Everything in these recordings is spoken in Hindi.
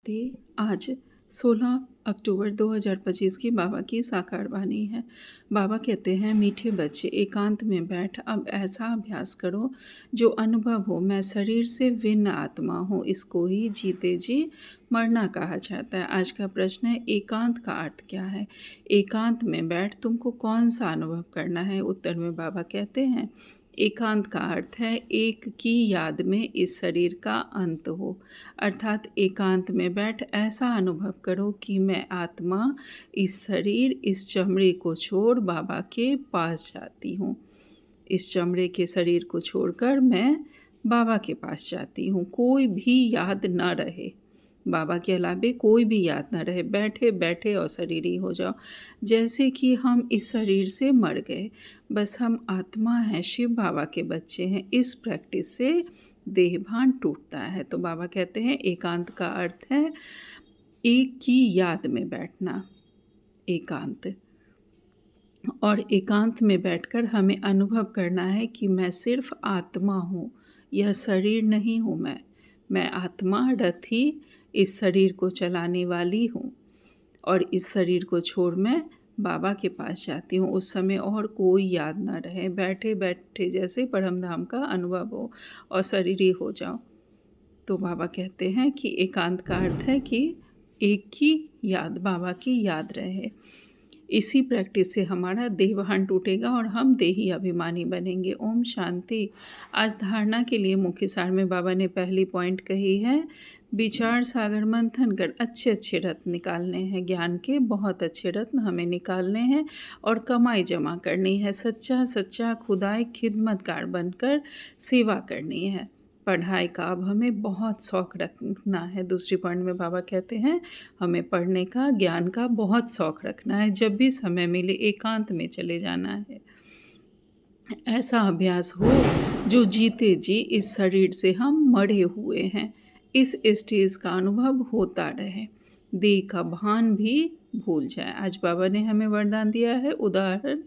शांति। आज 16 अक्टूबर 2025 की बाबा की साकार वाणी है। बाबा कहते हैं, मीठे बच्चे एकांत में बैठ अब ऐसा अभ्यास करो जो अनुभव हो मैं शरीर से भिन्न आत्मा हूँ। इसको ही जीते जी मरना कहा जाता है। आज का प्रश्न है, एकांत का अर्थ क्या है? एकांत में बैठ तुमको कौन सा अनुभव करना है? उत्तर में बाबा कहते हैं, एकांत का अर्थ है एक की याद में इस शरीर का अंत हो। अर्थात एकांत में बैठ ऐसा अनुभव करो कि मैं आत्मा इस शरीर इस चमड़े को छोड़ बाबा के पास जाती हूँ। इस चमड़े के शरीर को छोड़कर मैं बाबा के पास जाती हूँ। कोई भी याद न रहे, बाबा के अलावे कोई भी याद न रहे। बैठे बैठे अशरीरी हो जाओ, जैसे कि हम इस शरीर से मर गए, बस हम आत्मा हैं, शिव बाबा के बच्चे हैं। इस प्रैक्टिस से देहभान टूटता है। तो बाबा कहते हैं, एकांत का अर्थ है एक की याद में बैठना, एकांत। और एकांत में बैठकर हमें अनुभव करना है कि मैं सिर्फ आत्मा हूँ, यह शरीर नहीं हूँ। मैं आत्मा रथी इस शरीर को चलाने वाली हूँ और इस शरीर को छोड़ मैं बाबा के पास जाती हूँ। उस समय और कोई याद ना रहे, बैठे बैठे जैसे परम धाम का अनुभव हो और शरीरी हो जाओ। तो बाबा कहते हैं कि एकांत का अर्थ है कि एक की याद, बाबा की याद रहे। इसी प्रैक्टिस से हमारा देहभान टूटेगा और हम देही अभिमानी बनेंगे। ओम शांति। आज धारणा के लिए मुख्य सार में बाबा ने पहली पॉइंट कही है, विचार सागर मंथन कर अच्छे अच्छे रत्न निकालने हैं। ज्ञान के बहुत अच्छे रत्न हमें निकालने हैं और कमाई जमा करनी है। सच्चा सच्चा खुदाई खिदमतगार बनकर सेवा करनी है। पढ़ाई का अब हमें बहुत शौक़ रखना है। दूसरी पॉइंट में बाबा कहते हैं, हमें पढ़ने का, ज्ञान का बहुत शौक़ रखना है। जब भी समय मिले एकांत में चले जाना है। ऐसा अभ्यास हो जो जीते जी इस शरीर से हम मरे हुए हैं, इस स्टेज का अनुभव होता रहे, देह का भान भी भूल जाए। आज बाबा ने हमें वरदान दिया है, उदाहरण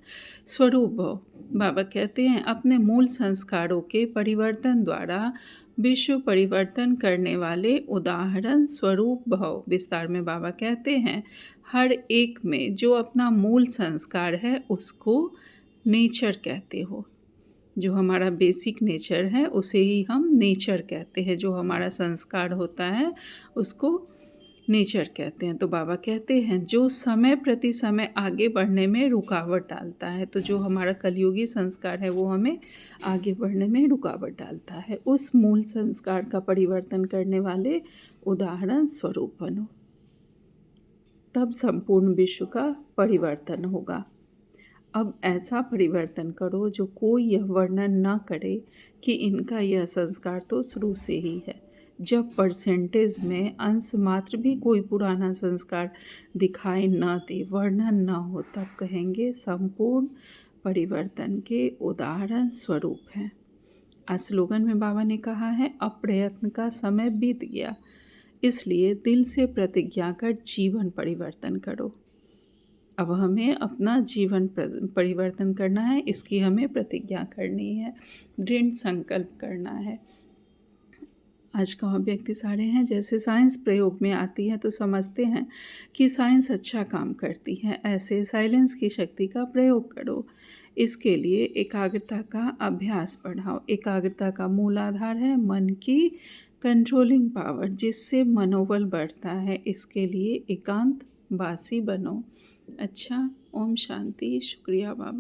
स्वरूप भव। बाबा कहते हैं, अपने मूल संस्कारों के परिवर्तन द्वारा विश्व परिवर्तन करने वाले उदाहरण स्वरूप भव। विस्तार में बाबा कहते हैं, हर एक में जो अपना मूल संस्कार है उसको नेचर कहते हो। जो हमारा बेसिक नेचर है उसे ही हम नेचर कहते हैं। जो हमारा संस्कार होता है उसको नेचर कहते हैं। तो बाबा कहते हैं, जो समय प्रति समय आगे बढ़ने में रुकावट डालता है, तो जो हमारा कलयुगी संस्कार है वो हमें आगे बढ़ने में रुकावट डालता है, उस मूल संस्कार का परिवर्तन करने वाले उदाहरण स्वरूप बनो, तब संपूर्ण विश्व का परिवर्तन होगा। अब ऐसा परिवर्तन करो जो कोई यह वर्णन न करे कि इनका यह संस्कार तो शुरू से ही है। जब परसेंटेज में अंश मात्र भी कोई पुराना संस्कार दिखाई न दे, वर्णन न हो, तब कहेंगे संपूर्ण परिवर्तन के उदाहरण स्वरूप हैं। स्लोगन में बाबा ने कहा है, अप्रयत्न का समय बीत गया, इसलिए दिल से प्रतिज्ञा कर जीवन परिवर्तन करो। अब हमें अपना जीवन परिवर्तन करना है, इसकी हमें प्रतिज्ञा करनी है, दृढ़ संकल्प करना है। आज का अभिव्यक्ति सारे हैं, जैसे साइंस प्रयोग में आती है तो समझते हैं कि साइंस अच्छा काम करती है, ऐसे साइलेंस की शक्ति का प्रयोग करो। इसके लिए एकाग्रता का अभ्यास बढ़ाओ। एकाग्रता का मूल आधार है मन की कंट्रोलिंग पावर, जिससे मनोबल बढ़ता है। इसके लिए एकांत वासी बनो। अच्छा, ओम शांति। शुक्रिया बाबा।